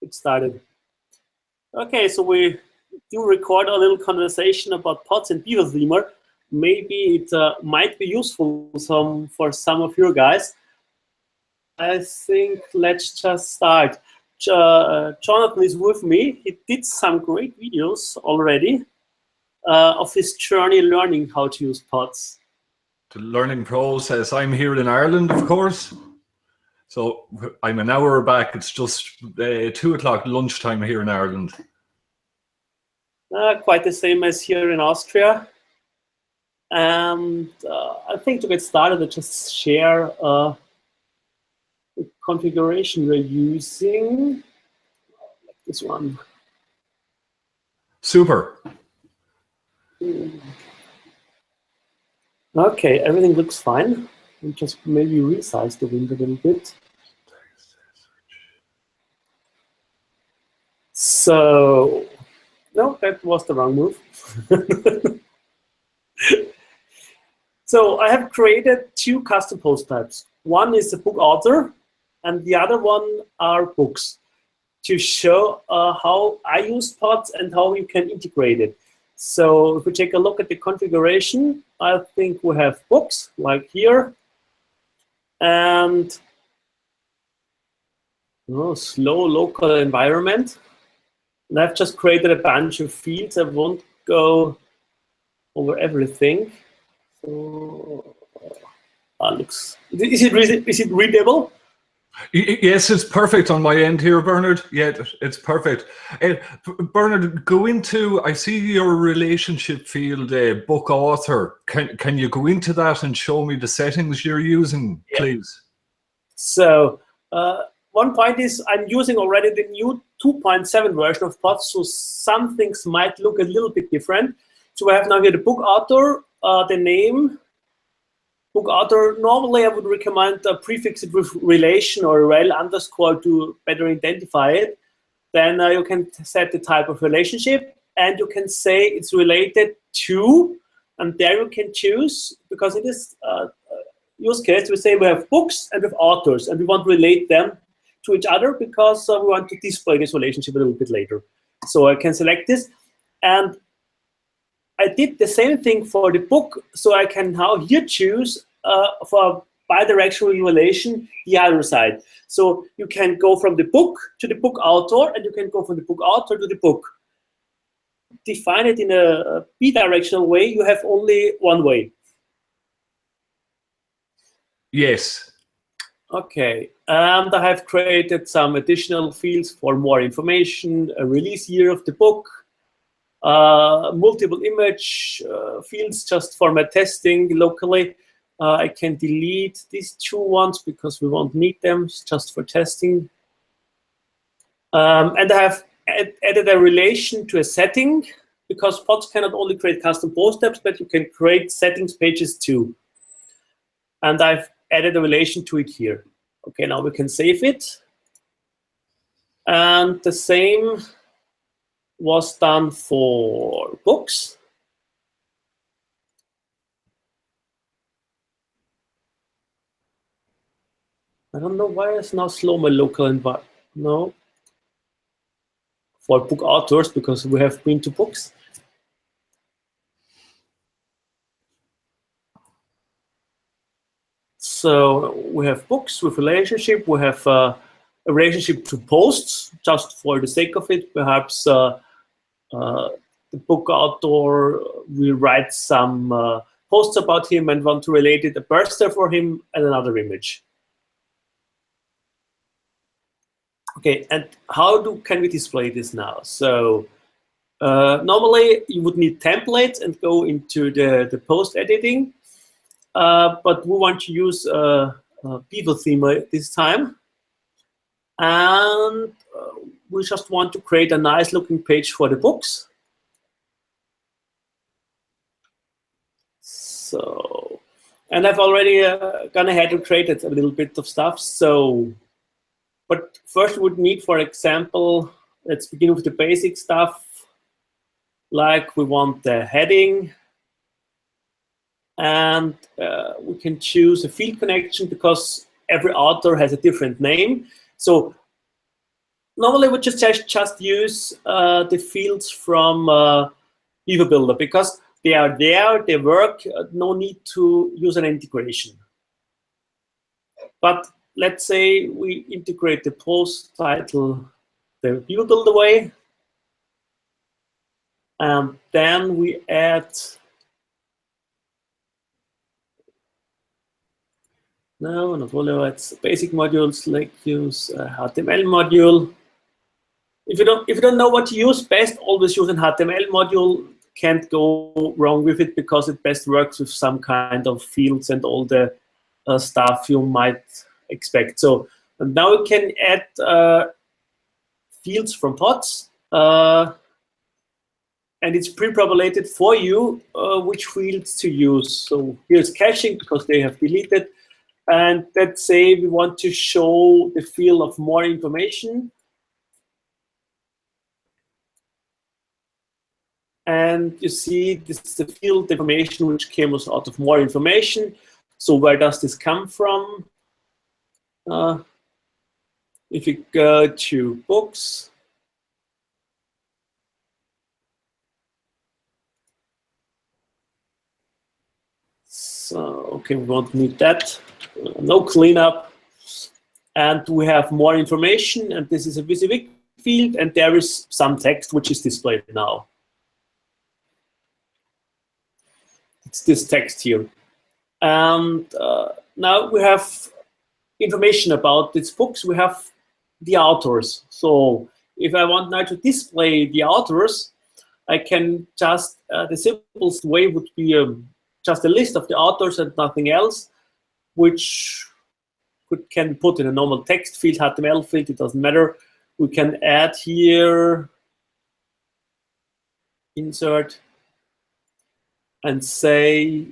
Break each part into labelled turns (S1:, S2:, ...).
S1: It started. Okay, so we do record a little conversation about pods and Beaver. Maybe it might be useful for some of you guys. I think let's just start. Jonathan is with me. He did some great videos already of his journey learning how to use pods.
S2: The learning process. I'm here in Ireland, of course. So I'm an hour back. It's just 2 o'clock lunchtime here in Ireland.
S1: Quite the same as here in Austria. And I think to get started, I'll just share the configuration we're using. Like this one.
S2: Super.
S1: Okay, everything looks fine. We'll just maybe resize the window a little bit. So, no, that was the wrong move. So I have created 2 custom post types. One is the book author, and the other one are books, to show how I use pods and how you can integrate it. So if we take a look at the configuration, I think we have books, like here, and slow local environment. And I've just created a bunch of fields. I won't go over everything. So, is it readable?
S2: Yes, it's perfect on my end here, Bernard. Yeah, it's perfect. Bernard, go into, I see your relationship field, book author. Can you go into that and show me the settings you're using, please?
S1: So one point is I'm using already the new 2.7 version of pods, so some things might look a little bit different. So I have now here the book author, the name, book author. Normally, I would recommend prefix it with relation or rel underscore to better identify it. Then you can set the type of relationship, and you can say it's related to, and there you can choose, because in this use case, we say we have books and we have authors, and we want to relate them to each other because we want to display this relationship a little bit later. So I can select this, and I did the same thing for the book, so I can now here choose for bidirectional relation the other side. So you can go from the book to the book author, and you can go from the book author to the book. Define it in a bidirectional way, you have only one way.
S2: Yes.
S1: Okay, and I have created some additional fields for more information, a release year of the book, multiple image fields just for my testing locally. I can delete these 2 ones because we won't need them, just for testing. And I have added a relation to a setting, because pods cannot only create custom post types, but you can create settings pages too. And I've added a relation to it here. Okay, now we can save it. And the same was done for books. I don't know why it's now slow my local environment. No. For book authors, because we have been to books. So we have books with relationship. We have a relationship to posts, just for the sake of it. Perhaps the book author will write some posts about him and want to relate it, a birthday for him and another image. Okay, and how can we display this now? So normally you would need templates and go into the post editing, but we want to use Beaver theme this time, and we just want to create a nice looking page for the books. So, and I've already gone ahead and created a little bit of stuff. So, but first we would need, for example, let's begin with the basic stuff. Like we want the heading, and we can choose a field connection because every author has a different name. So normally we just use the fields from Beaver Builder because they are there, they work, no need to use an integration. But let's say we integrate the post title the Beaver Builder way, and then we add no, not Volvo, it's basic modules like use HTML module. If you don't know what to use, best always use an HTML module. Can't go wrong with it because it best works with some kind of fields and all the stuff you might expect. So and now we can add fields from pods, and it's pre-populated for you which fields to use. So here's caching because they have deleted. And let's say we want to show the field of more information. And you see this is the field information which came out of more information. So where does this come from? If you go to books, so okay, we won't need that. No cleanup. And we have more information, and this is a WYSIWYG field, and there is some text which is displayed now. It's this text here. And now we have information about these books. We have the authors. So if I want now to display the authors, I can just, the simplest way would be just a list of the authors and nothing else, which can put in a normal text field, HTML field, it doesn't matter. We can add here, insert, and say,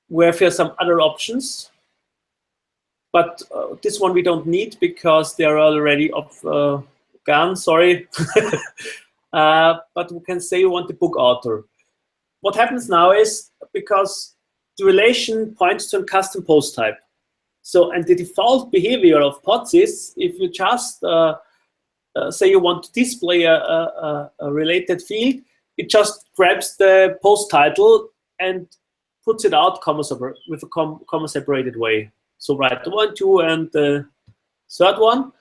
S1: we have here some other options. But this one we don't need because they're already gone, sorry. But we can say we want the book author. What happens now is, because the relation points to a custom post type. So, and the default behavior of pods is, if you just say you want to display a related field, it just grabs the post title and puts it out with a comma separated way. So write the 1, 2, and the third one.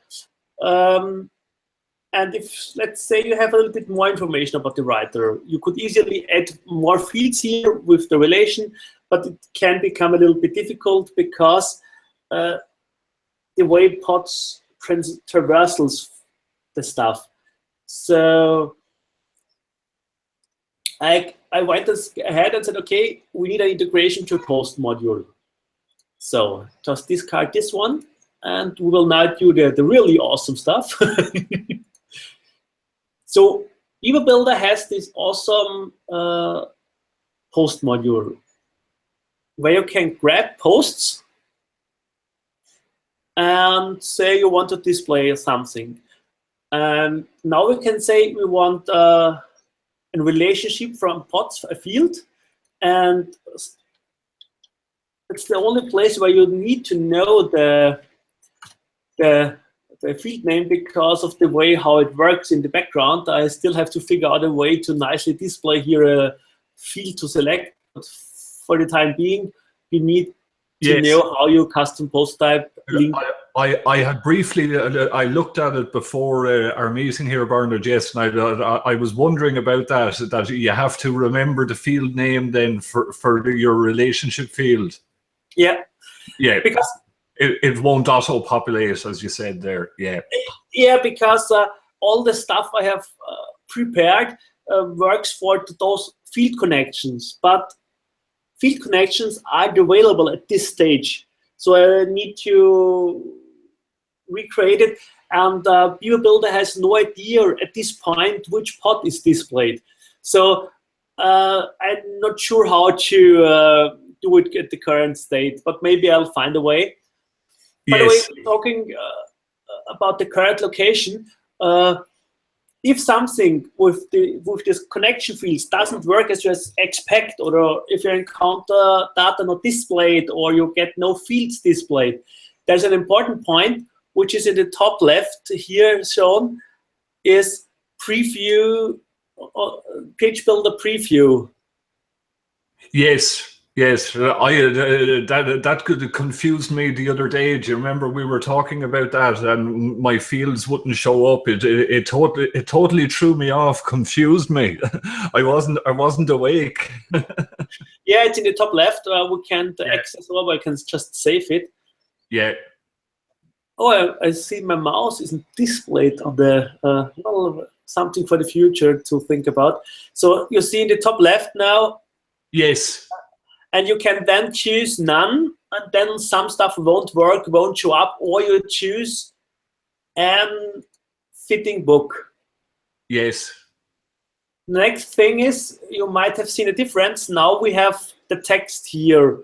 S1: And if, let's say, you have a little bit more information about the writer, you could easily add more fields here with the relation, but it can become a little bit difficult because the way pods traversals the stuff. So I went ahead and said, okay, we need an integration to a post module. So just discard this one, and we will now do the really awesome stuff. So Beaver Builder has this awesome post module where you can grab posts and say you want to display something. And now we can say we want a relationship from pods, a field, and it's the only place where you need to know the field name because of the way how it works in the background. I still have to figure out a way to nicely display here a field to select. But for the time being, you need to know how you custom post type link.
S2: I had briefly, I looked at it before our meeting here, Bernard, yes, and I was wondering about that you have to remember the field name then for your relationship field.
S1: Yeah.
S2: Yeah. Because it won't auto-populate, as you said there. Yeah.
S1: Yeah, because all the stuff I have prepared works for those field connections, but field connections aren't available at this stage. So I need to recreate it, and Beaver Builder has no idea at this point which pod is displayed. So I'm not sure how to do it at the current state, but maybe I'll find a way. By the way, talking about the current location, if something with this connection fields doesn't work as you expect, or if you encounter data not displayed, or you get no fields displayed, there's an important point which is in the top left here shown, is preview, page builder preview.
S2: Yes. Yes, that could confuse me the other day. Do you remember we were talking about that, and my fields wouldn't show up? It totally threw me off, confused me. I wasn't awake.
S1: Yeah, it's in the top left. We can't access it, but I can just save it.
S2: Yeah.
S1: Oh, I see my mouse isn't displayed on the well, something for the future to think about. So you see in the top left now.
S2: Yes.
S1: And you can then choose none, and then some stuff won't work, won't show up, or you choose fitting book.
S2: Yes.
S1: The next thing is, you might have seen a difference. Now we have the text here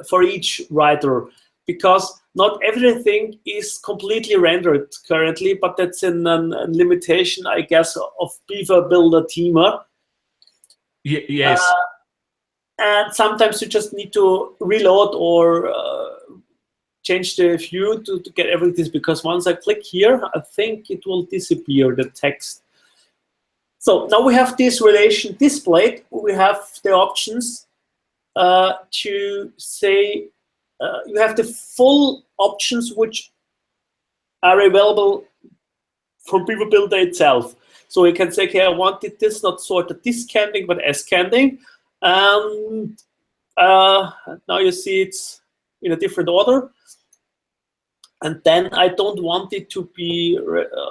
S1: for each writer, because not everything is completely rendered currently, but that's a limitation, I guess, of Beaver Builder Teamer.
S2: Yes.
S1: And sometimes you just need to reload or change the view to get everything, because once I click here, I think it will disappear, the text. So now we have this relation displayed. We have the options to say, you have the full options which are available from Beaver Builder itself. So you can say, okay, I wanted this not sorted descending, but ascending. And now you see it's in a different order. And then I don't want it to be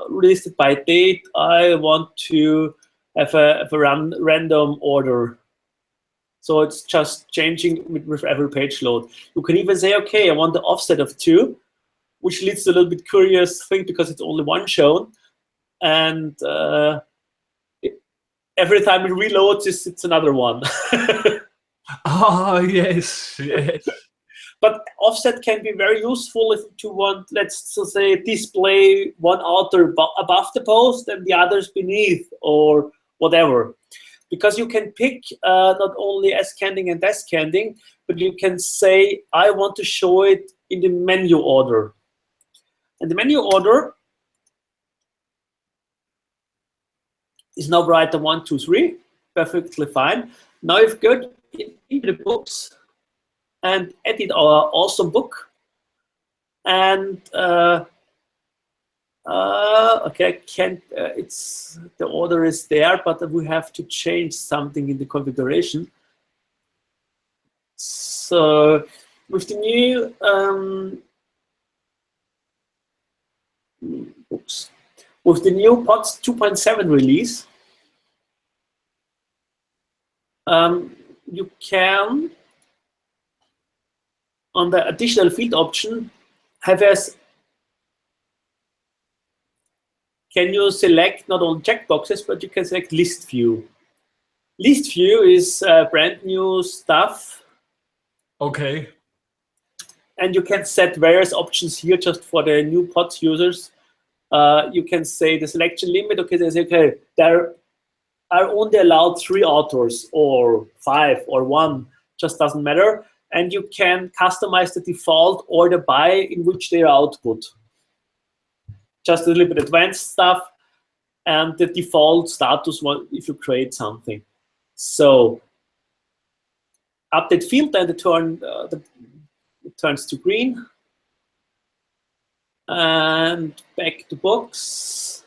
S1: listed by date. I want to have a random order. So it's just changing with every page load. You can even say, okay, I want the offset of 2, which leads to a little bit curious thing, because it's only one shown. And every time it reloads, it's another one.
S2: Yes, yes.
S1: But offset can be very useful if you want, let's say, display one author above the post and the others beneath, or whatever. Because you can pick not only ascending and descending, but you can say, I want to show it in the menu order. And the menu order is now writer 1, 2, 3, perfectly fine. Now if you go into the books and edit our awesome book, and okay, I can't. It's the order is there, but we have to change something in the configuration. So with the new oops, with the new POTS 2.7 release, you can, on the additional field option, have as can you select not only checkboxes, but you can select list view. List view is brand new stuff.
S2: Okay.
S1: And you can set various options here just for the new POTS users. You can say the selection limit. Okay, they say, okay, there are only allowed 3 authors, or 5, or 1, just doesn't matter. And you can customize the default order by in which they are output. Just a little bit advanced stuff, and the default status if you create something. So update field, then it turns to green. And back to books.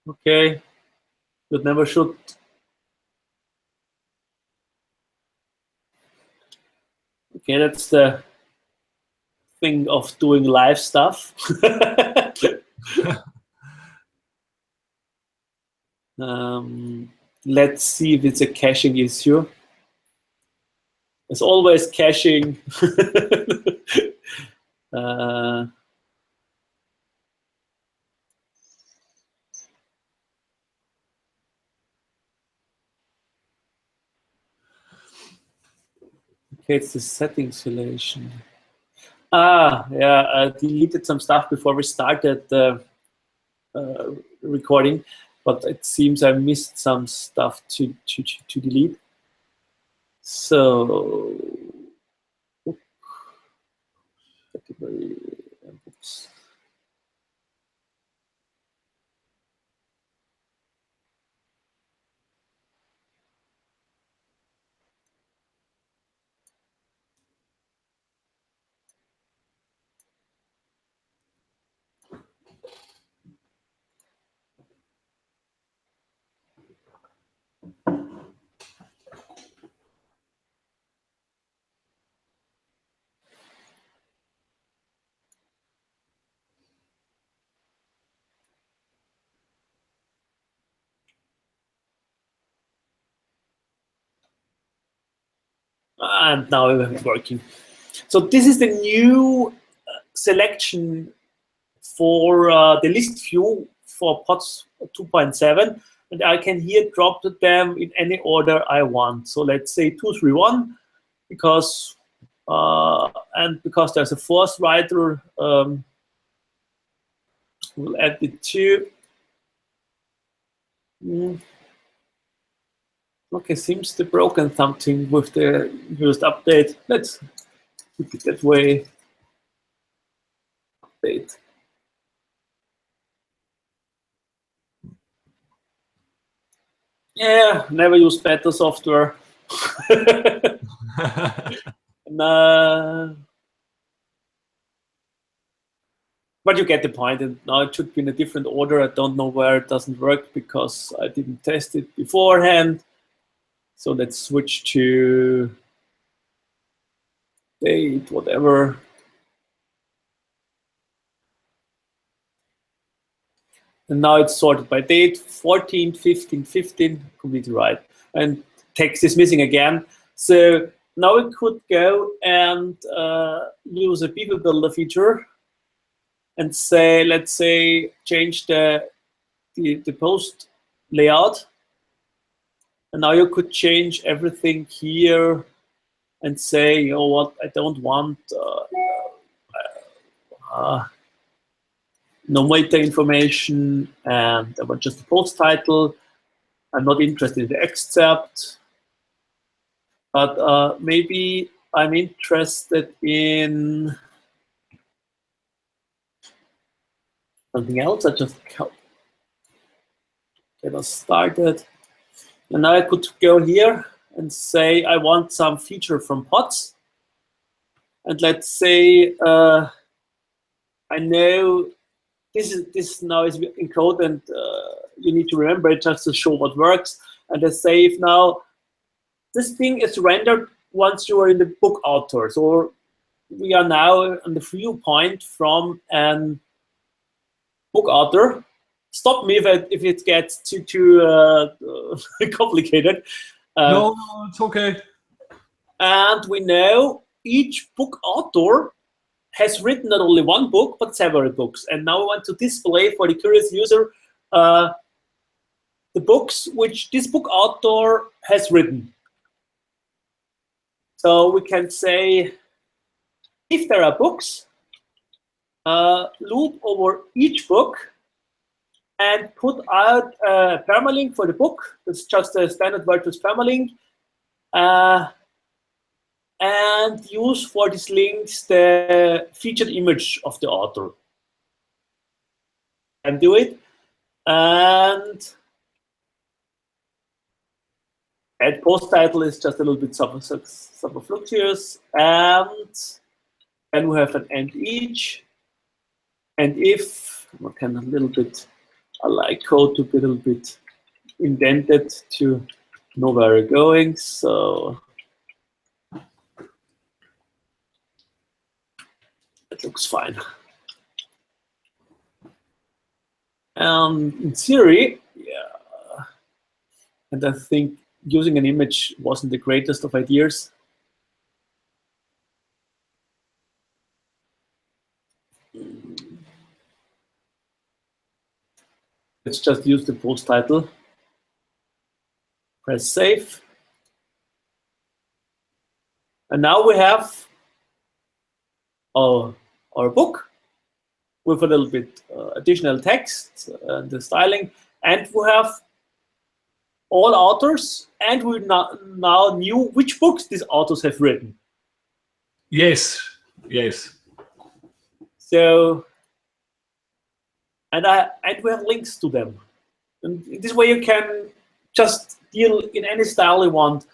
S1: Okay, you never should. Okay, that's the thing of doing live stuff. Let's see if it's a caching issue. There's always caching. Okay, it's the settings selection. Yeah, I deleted some stuff before we started the recording. but it seems I missed some stuff to delete. So, oops. And now it's working. So this is the new selection for the list view for pods 2.7, and I can here drop them in any order I want. So let's say 2, 3, 1, because there's a fourth writer, we'll add the 2. Okay, seems to broken something with the newest update. Let's keep it that way. Update. Yeah, never use better software. But you get the point, and now it should be in a different order. I don't know where it doesn't work because I didn't test it beforehand. So let's switch to date, whatever. And now it's sorted by date, 14, 15, 15, completely right. And text is missing again. So now we could go and use a Beaver Builder feature and say, let's say, change the post layout. And now you could change everything here and say, you know what, I don't want no meta information, and I want just the post title. I'm not interested in the excerpt, but maybe I'm interested in something else. I just get us started. And now I could go here and say I want some feature from pods. And let's say I know this now is in code, and you need to remember it just to show what works. And let's say if now this thing is rendered once you are in the book author. So we are now on the viewpoint from an book author. Stop me if it gets too complicated.
S2: No, it's okay.
S1: And we know each book author has written not only one book, but several books. And now I want to display for the curious user the books which this book author has written. So we can say, if there are books, loop over each book and put out a permalink for the book. That's just a standard WordPress permalink. And use for these links the featured image of the author. And do it. And add post title is just a little bit superfluous. And then we have an and each. And if, we can a little bit, I like code to be a little bit indented to know where we're going. So it looks fine. In theory, yeah, and I think using an image wasn't the greatest of ideas. Let's just use the post title. Press save. And now we have our book with a little bit additional text and the styling. and we have all authors, and we now knew which books these authors have written.
S2: Yes, yes.
S1: So, and we have links to them. And in this way, you can just deal in any style you want.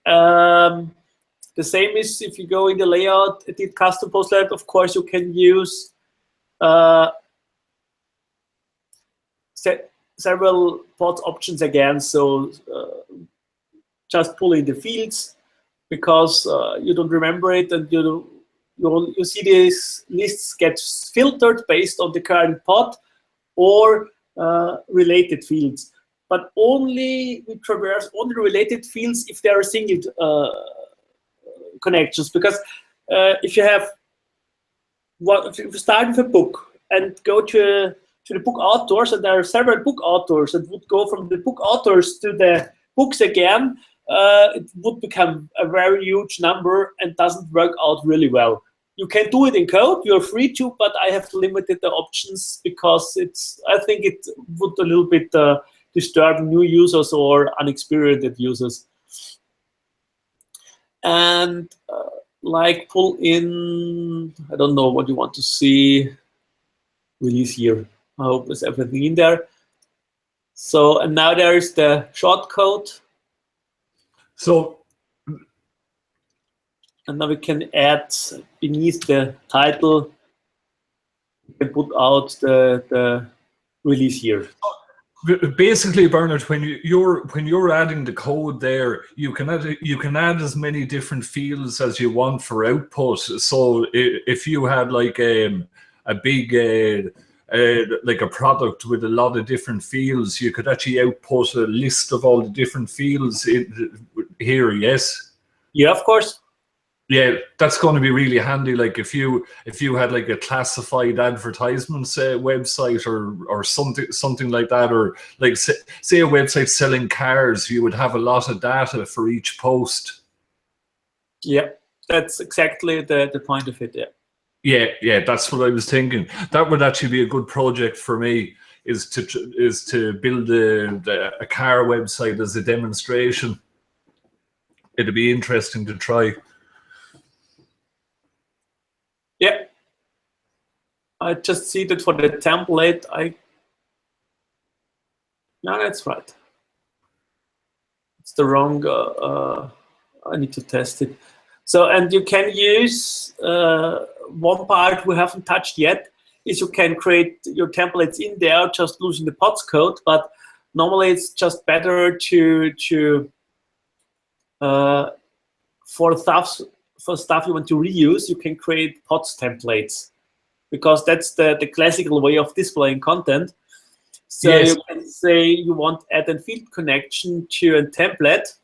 S1: The same is if you go in the layout, edit custom post layout. Of course, you can use several pods options again. So just pull in the fields because you don't remember it, and you see these lists get filtered based on the current pod or related fields, but only we traverse only related fields if there are single connections. Because if you have if you start with a book and go to the book authors, and there are several book authors, and would go from the book authors to the books again, it would become a very huge number and doesn't work out really well. You can do it in code, you're free to, but I have limited the options because I think it would a little bit disturb new users or unexperienced users. And like pull in, I don't know what you want to see, release here. I hope there's everything in there. So, and now there is the shortcode.
S2: So,
S1: and now we can add beneath the title, we can put out the release here.
S2: Basically, Bernard, when you're adding the code there, you can add as many different fields as you want for output. So if you had like a big like a product with a lot of different fields, you could actually output a list of all the different fields here. Yes.
S1: Yeah, of course.
S2: Yeah, that's going to be really handy. Like if you had like a classified advertisements website or something like that, or like say a website selling cars, you would have a lot of data for each post.
S1: Yeah, that's exactly the point of it. Yeah.
S2: Yeah, that's what I was thinking. That would actually be a good project for me. Is to build a car website as a demonstration. It'd be interesting to try.
S1: Yeah, I just see that for the template. No, that's right. It's the wrong. I need to test it. So, and you can use one part we haven't touched yet is you can create your templates in there just using the pods code. But normally it's just better to for stuff you want to reuse, you can create pods templates, because that's the classical way of displaying content. So yes, you can say you want add a field connection to a template,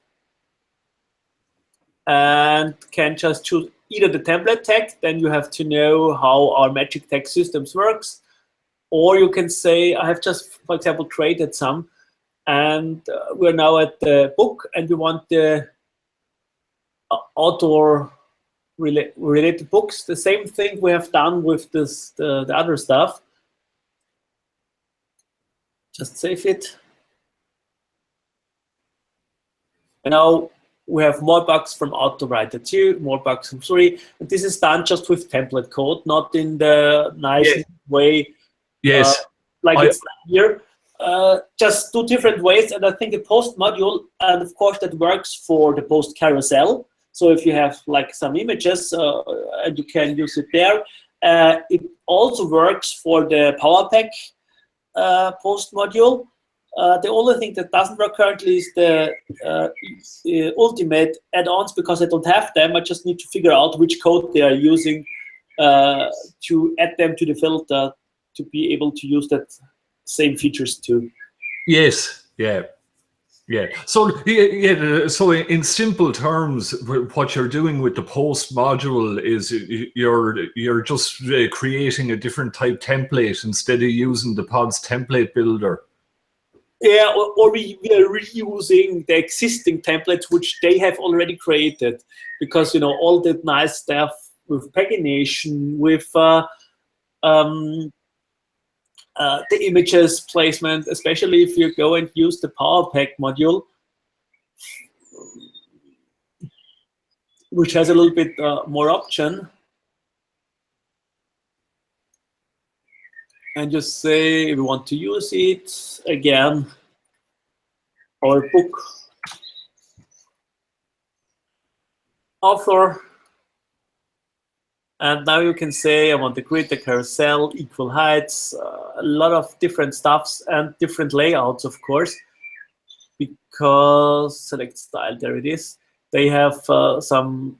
S1: and can just choose either the template tag, then you have to know how our magic tag systems works, or you can say I have just, for example, created some, and we're now at the book, and we want the author related books. The same thing we have done with this the other stuff. Just save it. And now we have more bugs from auto writer 2, more bugs from 3. And this is done just with template code, not in the nice way.
S2: Yes.
S1: Like it's here. Just two different ways. And I think the post module, and of course that works for the post carousel. So if you have like some images, and you can use it there. It also works for the PowerPack post module. The only thing that doesn't work currently is the ultimate add-ons, because I don't have them. I just need to figure out which code they are using to add them to the filter to be able to use that same features too.
S2: Yes, yeah. Yeah. So so in simple terms, what you're doing with the post module is you're just creating a different type template instead of using the pods template builder.
S1: Yeah, or we are reusing the existing templates which they have already created, because all the nice stuff with pagination, with the images placement, especially if you go and use the Power Pack module, which has a little bit more option. And just say we want to use it again, our book author. And now you can say I want the grid, the carousel, equal heights, a lot of different stuffs and different layouts, of course, because select style, there it is. They have some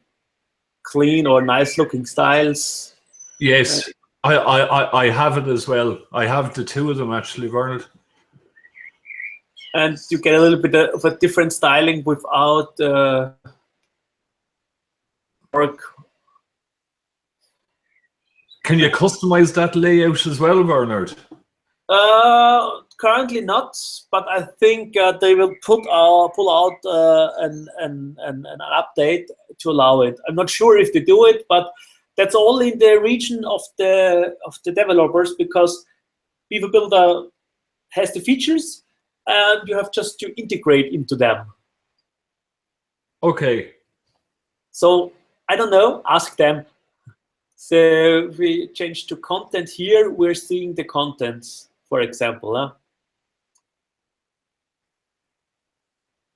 S1: clean or nice looking styles.
S2: Yes, I have it as well. I have the two of them actually, Bernard.
S1: And you get a little bit of a different styling without work.
S2: Can you customize that layout as well, Bernard?
S1: Currently not, but I think they will pull out an update to allow it. I'm not sure if they do it, but that's all in the region of the developers, because Beaver Builder has the features, and you have just to integrate into them.
S2: Okay.
S1: So I don't know. Ask them. So if we change to content here, we're seeing the contents, for example.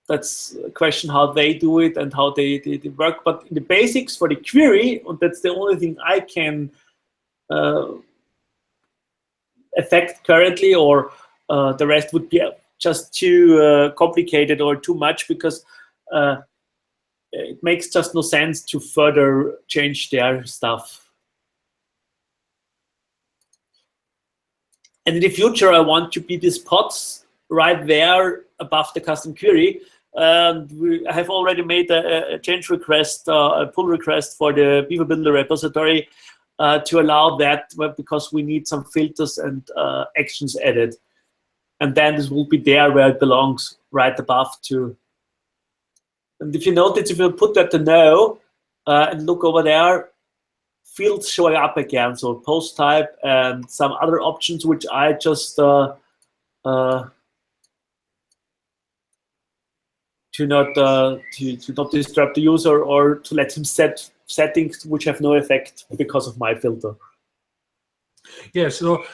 S1: That's a question how they do it and how they work. But in the basics for the query, and that's the only thing I can affect currently, or the rest would be just too complicated or too much, because it makes just no sense to further change their stuff. And in the future, I want to be these pods right there above the custom query. I have already made a change request, a pull request for the Beaver Builder repository to allow that, because we need some filters and actions added. And then this will be there where it belongs, right above too. And if you notice, if you put that to no and look over there, fields showing up again, so post type and some other options which I just to not disturb the user, or to let him set settings which have no effect because of my filter.
S2: So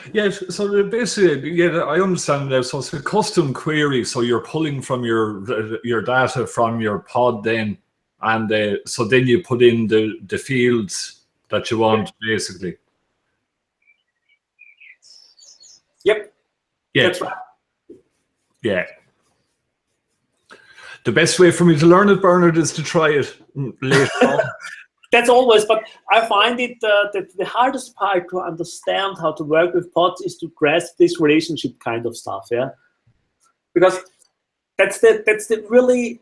S2: basically, yeah, I understand now. So it's a custom query, so you're pulling from your data from your pod then, and so then you put in the fields that you want, basically.
S1: Yep.
S2: Yeah.
S1: That's right.
S2: Yeah. The best way for me to learn it, Bernard, is to try it later on.
S1: That's always, but I find it that the hardest part to understand how to work with pods is to grasp this relationship kind of stuff, yeah. Because that's the really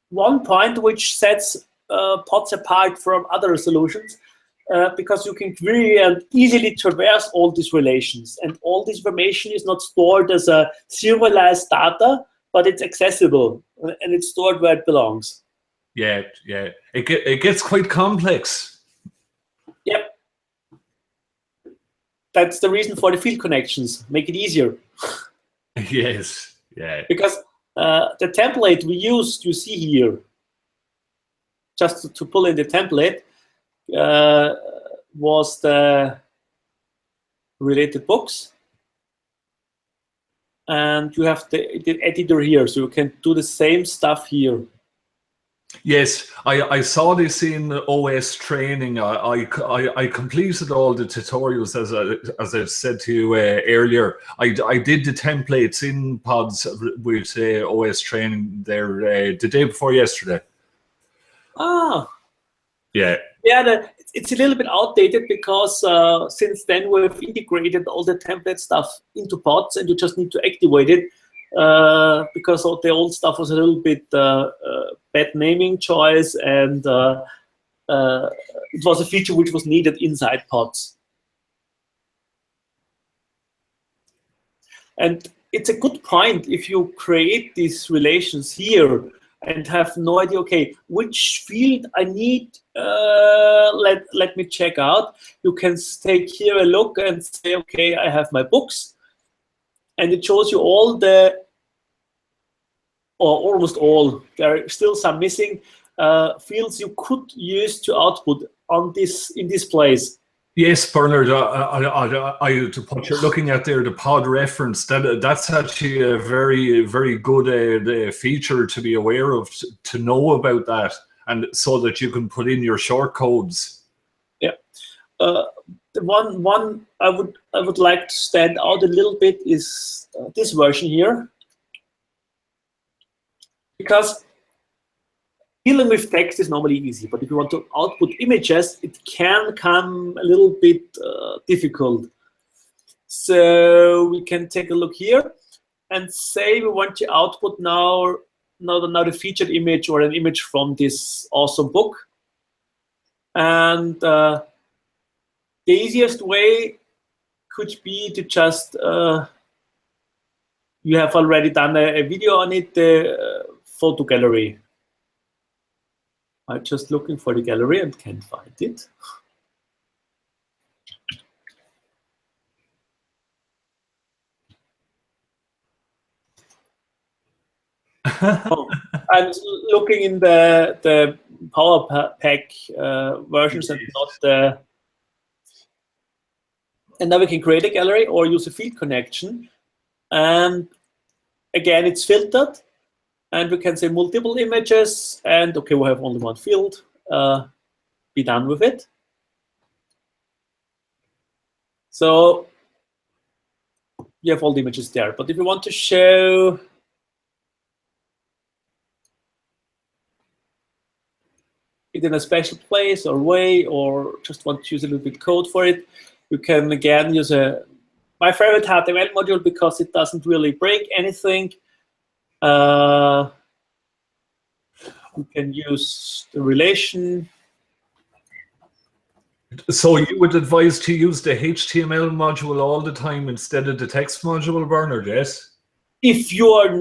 S1: one point which sets pods apart from other solutions, because you can query and easily traverse all these relations, and all this information is not stored as a serialized data, but it's accessible and it's stored where it belongs.
S2: Yeah. It gets quite complex.
S1: Yep. That's the reason for the field connections. Make it easier.
S2: Yes. Yeah.
S1: Because the template we used, you see here, just to pull in the template, was the related books. And you have the editor here, so you can do the same stuff here.
S2: Yes, I saw this in OS training. I completed all the tutorials, as I said to you earlier. I did the templates in pods with OS training there the day before yesterday.
S1: Ah.
S2: Yeah.
S1: Yeah, it's a little bit outdated, because since then we've integrated all the template stuff into pods, and you just need to activate it, because the old stuff was a little bit bad naming choice, and it was a feature which was needed inside pods. And it's a good point if you create these relations here and have no idea, okay, which field I need, let me check out. You can take here a look and say, okay, I have my books. and it shows you all the, or almost all, there are still some missing fields you could use to output on this, in this place.
S2: Yes, Bernard, what you're looking at there, the pod reference, that's actually a very, very good feature to be aware of, to know about that, and so that you can put in your short codes.
S1: Yeah. The one I would like to stand out a little bit is this version here, because dealing with text is normally easy, but if you want to output images, it can come a little bit difficult. So we can take a look here and say we want to output now the featured image or an image from this awesome book. And the easiest way could be to just, you have already done a video on it, the photo gallery. I'm just looking for the gallery and can't find it. Oh, I'm looking in the Power Pack versions and not the. And now we can create a gallery or use a field connection. And again, it's filtered. And we can say multiple images, and okay, we'll have only one field. Be done with it. So you have all the images there. But if you want to show it in a special place or way, or just want to use a little bit code for it, you can again use my favorite HTML module because it doesn't really break anything. We can use the relation.
S2: So you would advise to use the HTML module all the time instead of the text module, Bernard, yes?
S1: If you are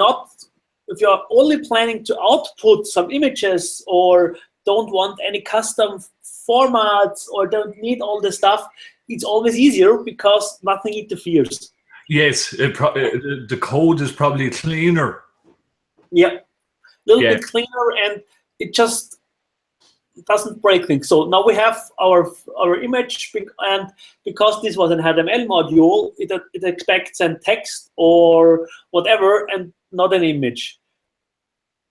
S1: only planning to output some images or don't want any custom formats or don't need all the stuff, it's always easier because nothing interferes.
S2: Yes, the code is probably cleaner.
S1: Yeah, a little bit cleaner, and it just doesn't break things. So now we have our image, and because this was an HTML module, it expects a text or whatever and not an image.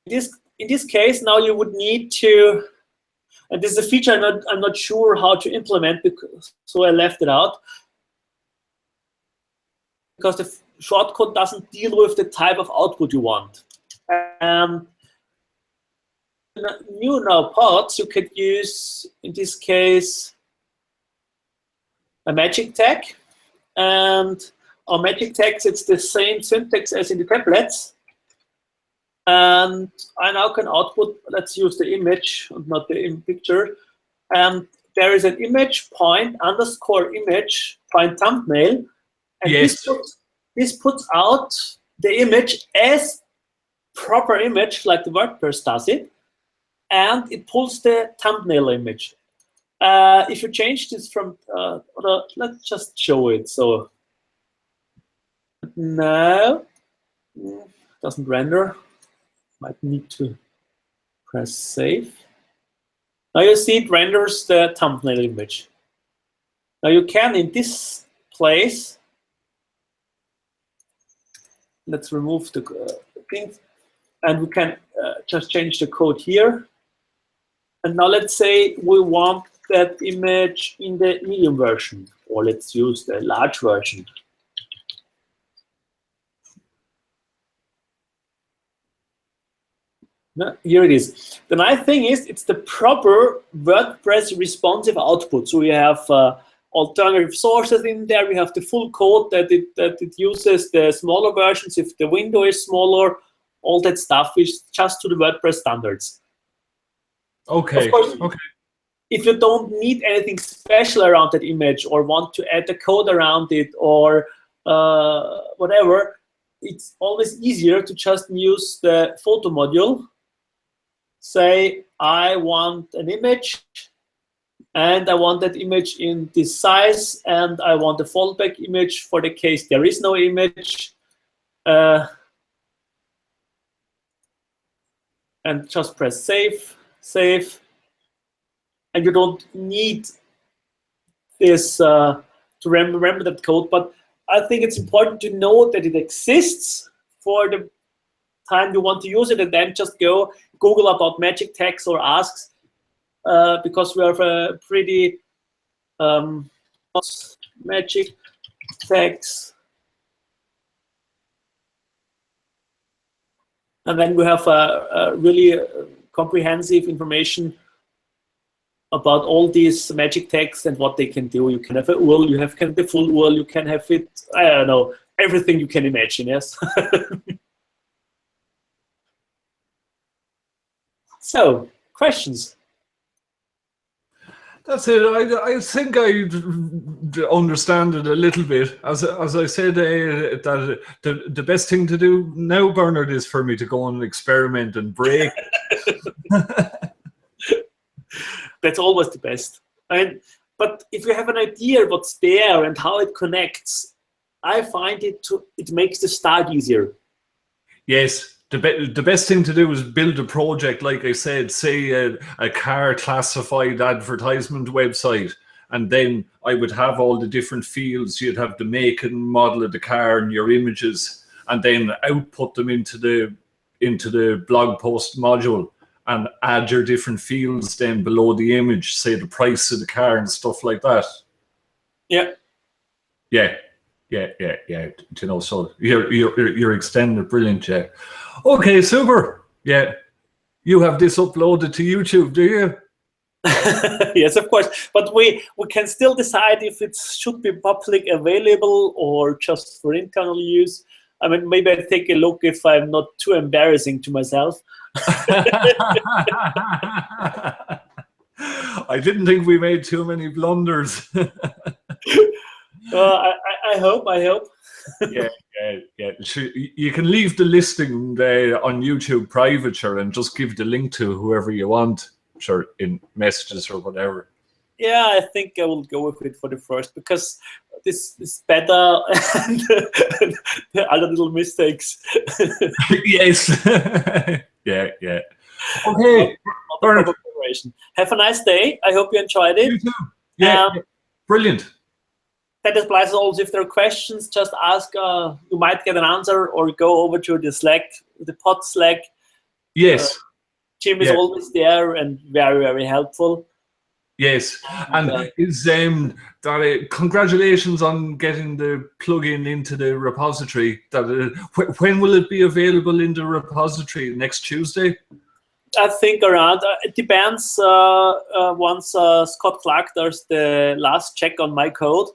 S1: In this case, now you would need to, and this is a feature I'm not sure how to implement, so I left it out, because the shortcode doesn't deal with the type of output you want. New pods, you could use, in this case, a magic tag. And our magic tags, it's the same syntax as in the templates. And I now can output, let's use the image and not the picture. And there is an image point underscore image point thumbnail. And
S2: yes,
S1: this puts out the image as proper image, like the WordPress does it. And it pulls the thumbnail image. If you change this from, let's just show it. So now, doesn't render. Might need to press save. Now you see it renders the thumbnail image. Now you can, in this place, let's remove the things, and we can just change the code here. And now let's say we want that image in the medium version, or let's use the large version. Here it is. The nice thing is it's the proper WordPress responsive output. So we have alternative sources in there. We have the full code that it uses the smaller versions if the window is smaller. All that stuff is just to the WordPress standards.
S2: Okay.
S1: Of course,
S2: okay.
S1: If you don't need anything special around that image or want to add the code around it or whatever, it's always easier to just use the photo module. Say, I want an image, and I want that image in this size, and I want a fallback image for the case there is no image. And just press save, save. And you don't need this to remember that code, but I think it's important to know that it exists for the time you want to use it, and then just go Google about magic text or asks, because we have a pretty magic text, and then we have a really comprehensive information about all these magic texts and what they can do. You can have a URL, you have the full URL, you can have it, I don't know, everything you can imagine, yes? So, questions?
S2: That's it. I think I understand it a little bit. As I said, that the best thing to do now, Bernard, is for me to go and experiment and break.
S1: That's always the best. But if you have an idea what's there and how it connects, I find it makes the start easier.
S2: Yes. The best thing to do is build a project, like I said, say a car classified advertisement website, and then I would have all the different fields. You'd have the make and model of the car and your images, and then output them into the blog post module, and add your different fields then below the image, say the price of the car and stuff like that.
S1: Yeah.
S2: Yeah. You know, so you're extending it, brilliant, yeah. Okay, super. Yeah, you have this uploaded to YouTube, do you?
S1: Yes, of course. But we can still decide if it should be public available or just for internal use. I mean, maybe I take a look if I'm not too embarrassing to myself.
S2: I didn't think we made too many blunders.
S1: I hope.
S2: Yeah. You can leave the listing there on YouTube private, sure, and just give the link to whoever you want, sure, in messages or whatever.
S1: Yeah, I think I will go with it for the first, because this is better and the other little mistakes.
S2: Yes. Yeah. Okay.
S1: Have a nice day. I hope you enjoyed it.
S2: You too. Yeah. Brilliant.
S1: That applies also if there are questions, just ask. You might get an answer, or go over to the Slack, the pod Slack.
S2: Yes.
S1: Jim is always there and very, very helpful.
S2: Yes, and congratulations on getting the plugin into the repository. When will it be available in the repository? Next Tuesday?
S1: I think around. It depends. Once Scott Clark does the last check on my code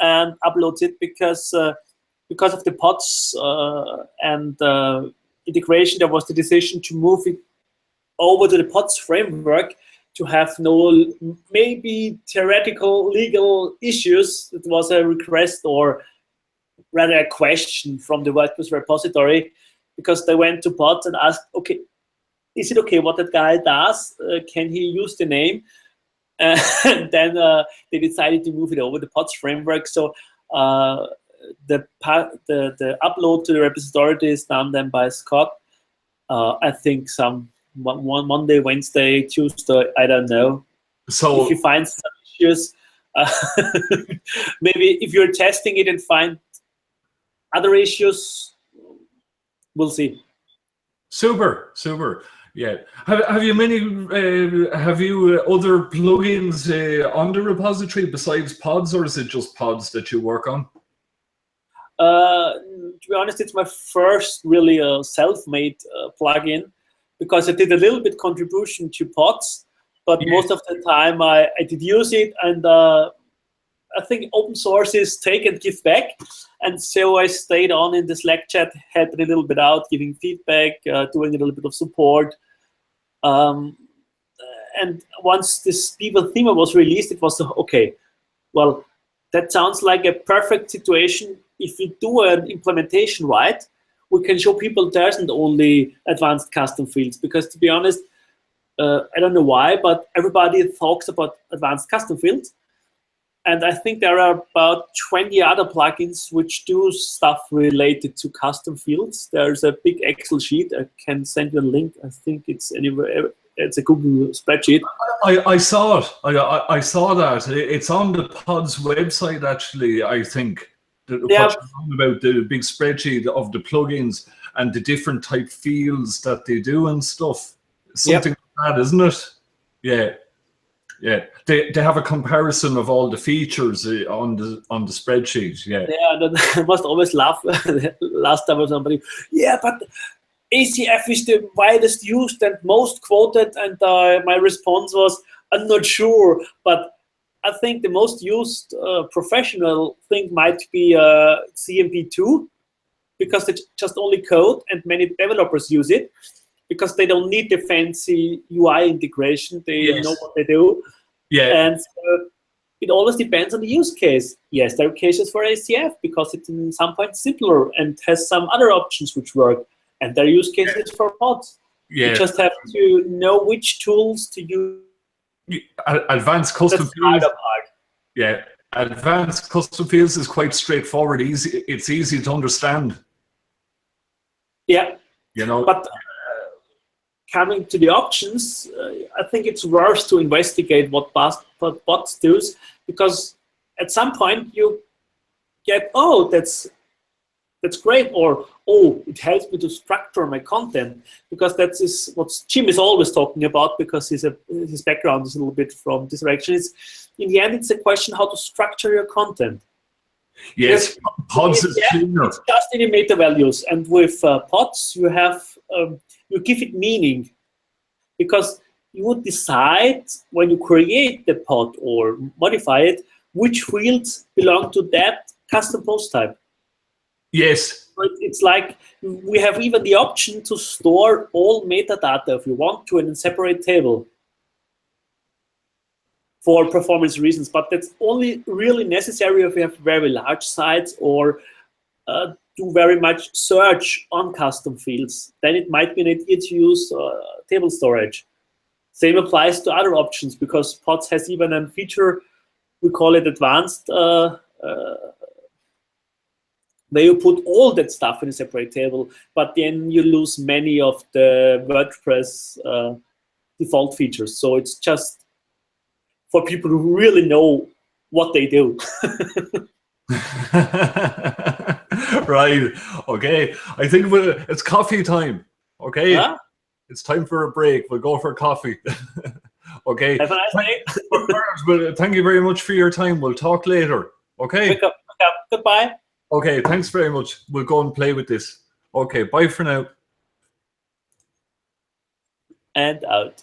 S1: and uploads it, because of the pods and integration, there was the decision to move it over to the pods framework to have no maybe theoretical legal issues. It was a request, or rather a question from the WordPress repository, because they went to pods and asked, okay, is it okay what that guy does? Can he use the name? And then they decided to move it over the pods framework. So the upload to the repository is done then by Scott. I think some Monday, Wednesday, Tuesday, I don't know. So if you find some issues, maybe if you're testing it and find other issues, we'll see.
S2: Super. Yeah. Have you other plugins on the repository besides pods, or is it just pods that you work on?
S1: To be honest, it's my first really self-made plugin, because I did a little bit contribution to pods, but most of the time I did use it, and I think open source is take and give back, and so I stayed on in the Slack chat, helping a little bit out, giving feedback, doing a little bit of support. And once this Beaver theme was released, it was okay. Well, that sounds like a perfect situation. If we do an implementation right, we can show people there isn't only advanced custom fields, because to be honest, I don't know why, but everybody talks about advanced custom fields. And I think there are about 20 other plugins which do stuff related to custom fields. There's a big Excel sheet. I can send you a link. I think it's anywhere. It's a Google spreadsheet.
S2: I saw it. I saw that. It's on the pod's website, actually, I think. What you're talking about, the big spreadsheet of the plugins and the different type fields that they do and stuff. Something like that, isn't it? Yeah. Yeah, they have a comparison of all the features on the spreadsheet. Yeah.
S1: I must always laugh. Last time was somebody, but ACF is the widest used and most quoted, and my response was, I'm not sure, but I think the most used professional thing might be CMP2, because it's just only code, and many developers use it because they don't need the fancy UI integration. They know what they do. Yeah. And it always depends on the use case. Yes, there are cases for ACF because it's in some point simpler and has some other options which work. And there are use cases for pods. You just have to know which tools to use.
S2: Advanced custom fields. Yeah, advanced custom fields is quite straightforward. Easy. It's easy to understand.
S1: Yeah.
S2: You know.
S1: But coming to the options, I think it's worth to investigate what bots do, because at some point you get, oh, that's great, or oh, it helps me to structure my content, because that is what Jim is always talking about, because his background is a little bit from this direction. It's, in the end, it's a question how to structure your content.
S2: Yes, pods is cleaner.
S1: It's just any meta values, and with pods you have you give it meaning, because you would decide when you create the pod or modify it which fields belong to that custom post type.
S2: Yes.
S1: It's like we have even the option to store all metadata if you want to in a separate table for performance reasons, but that's only really necessary if you have very large sites or do very much search on custom fields. Then it might be an idea to use table storage. Same applies to other options, because Pods has even a feature, we call it advanced, where you put all that stuff in a separate table, but then you lose many of the WordPress default features. So it's just for people who really know what they do.
S2: Right. Okay. I think it's coffee time. Okay.
S1: Huh?
S2: It's time for a break. We'll go for coffee. Okay.
S1: Have a nice day.
S2: Well, thank you very much for your time. We'll talk later. Okay.
S1: Wake up. Goodbye.
S2: Okay. Thanks very much. We'll go and play with this. Okay. Bye for now.
S1: And out.